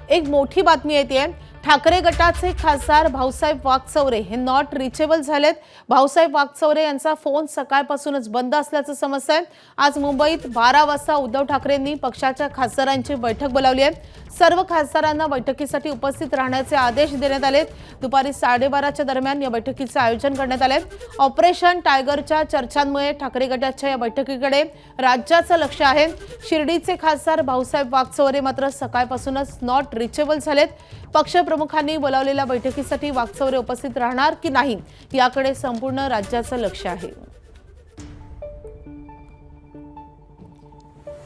एक मोठी बातमी येते। ठाकरे गटाचे खासदार भाऊसाहेब वागचौरे हे नॉट रिचेबल झालेत। भाऊसाहेब वागचौरे यांचा फोन सकाळपासूनच बंद असल्याचं समजतंय। आज मुंबईत 12 वाजता उद्धव ठाकरेंनी पक्षाच्या खासदारांची बैठक बोलावली आहे। सर्व खासदारांना बैठकीसाठी उपस्थित राहण्याचे आदेश देण्यात आलेत। दुपारी 12:30च्या दरम्यान या बैठकीचे आयोजन करण्यात आले। ऑपरेशन टायगरच्या चर्चांमुळे ठाकरे गटाच्या या बैठकीकडे राज्याचं लक्ष आहे। शिर्डीचे खासदार भाऊसाहेब वागचौरे मात्र सकाळपासूनच नॉट रिचेबल झालेत। पक्षप्रमुखांनी बोलावलेल्या बैठकीसाठी वागचौरे उपस्थित राहणार की नाही याकडे संपूर्ण राज्याचं लक्ष आहे।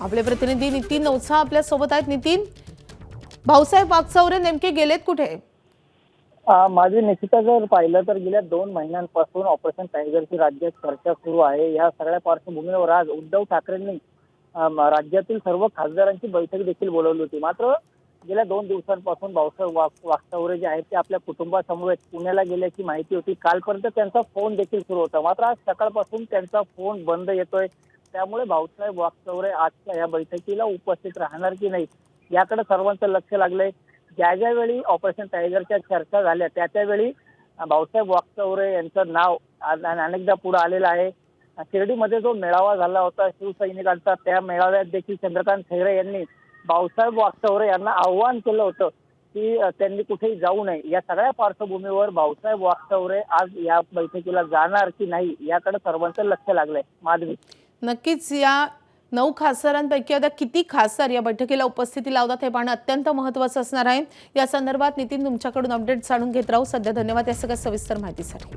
आपले प्रतिनिधी नितीन नवसा आपल्या सोबत आहेत। नितीन, भाऊसाहेब वागचौरे नेमके गेलेत कुठे? माझे निश्चितच जर पाहिलं तर गेल्या 2 महिन्यांपासून ऑपरेशन टायगरची राज्यात चर्चा सुरू आहे। या सगळ्या पार्श्वभूमीवर आज उद्धव ठाकरेंनी राज्यातील सर्व खासदारांची बैठक देखील बोलावली होती। मात्र गेल्या 2 दिवसांपासून भाऊसाहेब वागचौरे जे आहेत ते आपल्या कुटुंबासमवेत पुण्याला गेल्याची माहिती होती। कालपर्यंत त्यांचा फोन देखील सुरू होता, मात्र आज सकाळपासून त्यांचा फोन बंद येतोय। त्यामुळे भाऊसाहेब वागचौरे आजच्या या बैठकीला उपस्थित राहणार की नाही याकडे सर्वांचं लक्ष लागलंय। ज्यावेळी ऑपरेशन टायगरच्या चर्चा झाल्या त्यावेळी भाऊसाहेब वागचौरे यांचं नाव अनेकदा पुढे आलेलं आहे। शिर्डीमध्ये जो मेळावा झाला होता शिवसैनिकांचा, त्या मेळाव्यात देखील चंद्रकांत खैरे यांनी भाऊसाहेब वागचौरे यांना आव्हान केलं होतं की त्यांनी कुठेही जाऊ नये। या सगळ्या पार्श्वभूमीवर भाऊसाहेब वागचौरे आज या बैठकीला जाणार की नाही याकडे सर्वांचं लक्ष लागलंय। माधवी, नक्कीच या 9 खासदारांपैकी आता किती खासदार या बैठकीला उपस्थिती लावतात हे पाहणं अत्यंत महत्त्वाचं असणार आहे। या संदर्भात नितीन तुमच्याकडून अपडेट जाणून घेत राहू। सध्या धन्यवाद या सगळ्या सविस्तर माहितीसाठी।